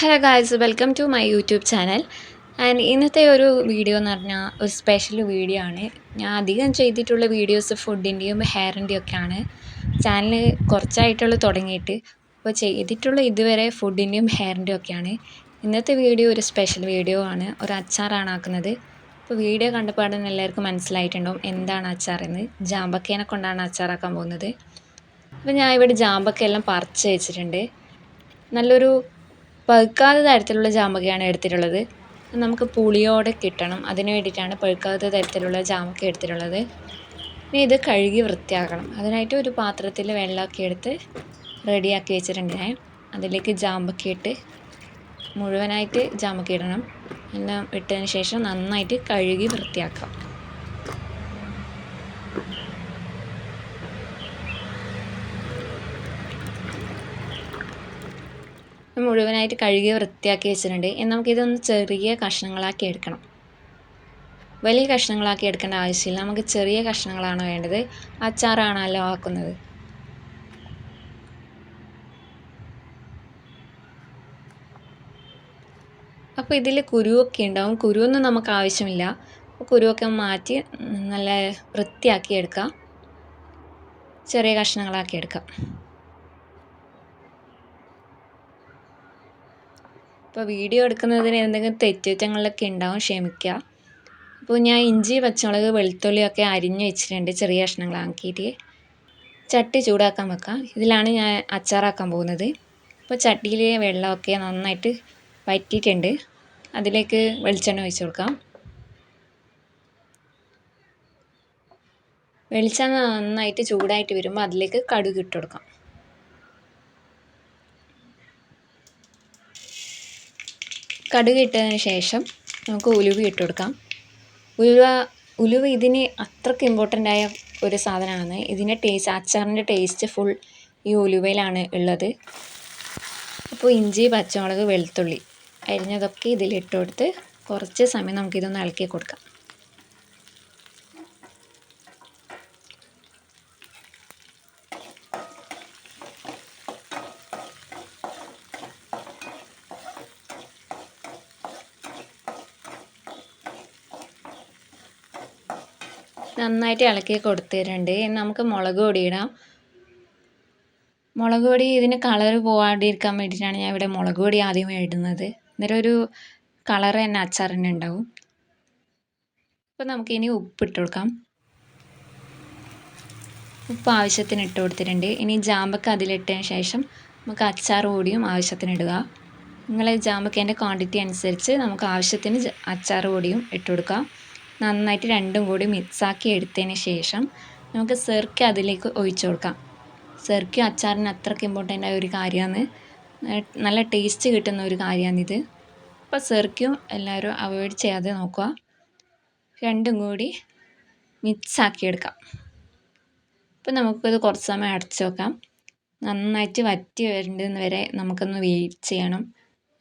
Hello guys, welcome to my YouTube channel. And ഇന്നത്തെ ഒരു video എന്ന് പറഞ്ഞാൽ ഒരു സ്പെഷ്യൽ വീഡിയോ ആണ്. ഞാൻ അധികം ചെയ്തിട്ടുള്ള വീഡിയോസ് ഫുഡിൻ്റെയും ഹെയറിൻ്റെയും ഒക്കെയാണ്. ചാനൽ കുറച്ചായിട്ടുള്ള തുടങ്ങിയിട്ട്, അപ്പോൾ ചെയ്തിട്ടുള്ള ഇതുവരെ ഫുഡിൻ്റെയും ഹെയറിൻ്റെയും ഒക്കെയാണ്. ഇന്നത്തെ വീഡിയോ ഒരു സ്പെഷ്യൽ വീഡിയോ ആണ്. ഒരു അച്ചാറാണ് ആക്കുന്നത്. അപ്പോൾ വീഡിയോ കണ്ടപാടും എല്ലാവർക്കും മനസ്സിലായിട്ടുണ്ടാവും എന്താണ് അച്ചാറെന്ന്. ജാമ്പക്കേനെ കൊണ്ടാണ് അച്ചാറാക്കാൻ പോകുന്നത്. അപ്പോൾ ഞാൻ ഇവിടെ ജാമ്പക്കയെല്ലാം പറിച്ച് വെച്ചിട്ടുണ്ട്. നല്ലൊരു പഴുക്കാത്ത തരത്തിലുള്ള ജാമ്പക്കയാണ് എടുത്തിട്ടുള്ളത്. നമുക്ക് പുളിയോടെ കിട്ടണം, അതിന് വേണ്ടിയിട്ടാണ് പഴുക്കാത്ത തരത്തിലുള്ള ജാമ്പക്ക എടുത്തിട്ടുള്ളത്. ഇനി ഇത് കഴുകി വൃത്തിയാക്കണം. അതിനായിട്ട് ഒരു പാത്രത്തിൽ വെള്ളമൊക്കെ എടുത്ത് റെഡിയാക്കി വെച്ചിട്ടുണ്ട് ഞാൻ. അതിലേക്ക് ജാമ്പക്ക ഇട്ട് മുഴുവനായിട്ട് ജാമ്പക്ക ഇടണം. എല്ലാം ഇട്ടതിന് ശേഷം നന്നായിട്ട് കഴുകി വൃത്തിയാക്കാം. മുഴുവനായിട്ട് കഴുകി വൃത്തിയാക്കി വെച്ചിട്ടുണ്ട്. നമുക്കിതൊന്ന് ചെറിയ കഷ്ണങ്ങളാക്കി എടുക്കണം. വലിയ കഷ്ണങ്ങളാക്കി എടുക്കേണ്ട ആവശ്യമില്ല. നമുക്ക് ചെറിയ കഷ്ണങ്ങളാണ് വേണ്ടത്. അച്ചാറാണല്ലോ ആക്കുന്നത്. അപ്പോൾ ഇതിൽ കുരുവൊക്കെ ഉണ്ടാവും. കുരുവൊന്നും നമുക്ക് ആവശ്യമില്ല. കുരുവൊക്കെ മാറ്റി നല്ല വൃത്തിയാക്കി എടുക്കാം. ചെറിയ കഷ്ണങ്ങളാക്കി എടുക്കാം. ഇപ്പോൾ വീഡിയോ എടുക്കുന്നതിന് എന്തെങ്കിലും തെറ്റുകുറ്റങ്ങളൊക്കെ ഉണ്ടാവും, ക്ഷമിക്കുക. അപ്പോൾ ഞാൻ ഇഞ്ചി, പച്ചമുളക്, വെളുത്തുള്ളിയൊക്കെ അരിഞ്ഞ് വെച്ചിട്ടുണ്ട് ചെറിയ കഷ്ണങ്ങളാക്കിയിട്ട്. ചട്ടി ചൂടാക്കാൻ വെക്കാം. ഇതിലാണ് ഞാൻ അച്ചാറാക്കാൻ പോകുന്നത്. അപ്പോൾ ചട്ടിയിൽ വെള്ളമൊക്കെ നന്നായിട്ട് വറ്റിയിട്ടുണ്ട്. അതിലേക്ക് വെളിച്ചെണ്ണ ഒഴിച്ച് കൊടുക്കാം. വെളിച്ചെണ്ണ നന്നായിട്ട് ചൂടായിട്ട് വരുമ്പോൾ അതിലേക്ക് കടുക് ഇട്ട് കൊടുക്കാം. കടുക് ഇട്ടതിന് ശേഷം നമുക്ക് ഉലുവ ഇട്ട് കൊടുക്കാം. ഉലുവ ഇതിന് അത്രയ്ക്ക് ഇമ്പോർട്ടൻ്റ് ആയ ഒരു സാധനമാണ്. ഇതിൻ്റെ ടേസ്റ്റ്, അച്ചാറിൻ്റെ ടേസ്റ്റ് ഫുൾ ഈ ഉലുവയിലാണ് ഉള്ളത്. അപ്പോൾ ഇഞ്ചി, പച്ചമുളക്, വെളുത്തുള്ളി അരിഞ്ഞതൊക്കെ ഇതിലിട്ട് കൊടുത്ത് കുറച്ച് സമയം നമുക്കിതൊന്ന് ഇളക്കി കൊടുക്കാം. നന്നായിട്ട് ഇളക്കി കൊടുത്തിട്ടുണ്ട്. നമുക്ക് മുളക് പൊടി ഇടാം. മുളക് പൊടി ഇതിന് കളറ് പോകാണ്ടിരിക്കാൻ വേണ്ടിയിട്ടാണ് ഞാൻ ഇവിടെ മുളക് പൊടി ആദ്യമേ ഇടുന്നത്. അന്നേരം ഒരു കളറ് തന്നെ അച്ചാറിന് ഉണ്ടാവും. അപ്പോൾ നമുക്കിനി ഉപ്പിട്ട് കൊടുക്കാം. ഉപ്പ് ആവശ്യത്തിന് ഇട്ട് കൊടുത്തിട്ടുണ്ട്. ഇനി ജാമ്പക്ക അതിലിട്ടതിന് ശേഷം നമുക്ക് അച്ചാർ പൊടിയും ആവശ്യത്തിന് ഇടുക. നിങ്ങൾ ജാമ്പക്കേൻ്റെ ക്വാണ്ടിറ്റി അനുസരിച്ച് നമുക്ക് ആവശ്യത്തിന് അച്ചാർ പൊടിയും ഇട്ട് കൊടുക്കാം. നന്നായിട്ട് രണ്ടും കൂടി മിക്സാക്കി എടുത്തതിന് ശേഷം നമുക്ക് സെർക്ക അതിലേക്ക് ഒഴിച്ചു കൊടുക്കാം. സെർക്ക അച്ചാറിന് അത്രയ്ക്ക് ഇമ്പോർട്ടൻ്റ് ആയ ഒരു കാര്യമാണ്. നല്ല ടേസ്റ്റ് കിട്ടുന്ന ഒരു കാര്യമാണിത്. അപ്പോൾ സെർക്കയും എല്ലാവരും അവോയ്ഡ് ചെയ്യാതെ നോക്കുക. രണ്ടും കൂടി മിക്സാക്കി എടുക്കാം. അപ്പോൾ നമുക്കിത് കുറച്ച് സമയം അടച്ചു വെക്കാം. നന്നായിട്ട് വറ്റി വരേണ്ടതെന്ന് വരെ നമുക്കൊന്ന് വെയിറ്റ് ചെയ്യണം.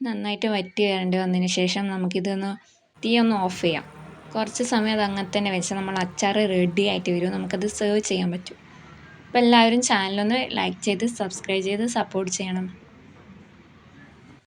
നന്നായിട്ട് വറ്റി വരേണ്ടി വന്നതിന് ശേഷം നമുക്കിതൊന്ന് തീ ഒന്ന് ഓഫ് ചെയ്യാം. കുറച്ച് സമയം അത് അങ്ങനെ തന്നെ വെച്ചാൽ നമ്മൾ അച്ചാർ റെഡി ആയിട്ട് വരും. നമുക്കത് സെർവ് ചെയ്യാൻ പറ്റും. അപ്പോൾ എല്ലാവരും ചാനലൊന്ന് ലൈക്ക് ചെയ്ത് സബ്സ്ക്രൈബ് ചെയ്ത് സപ്പോർട്ട് ചെയ്യണം.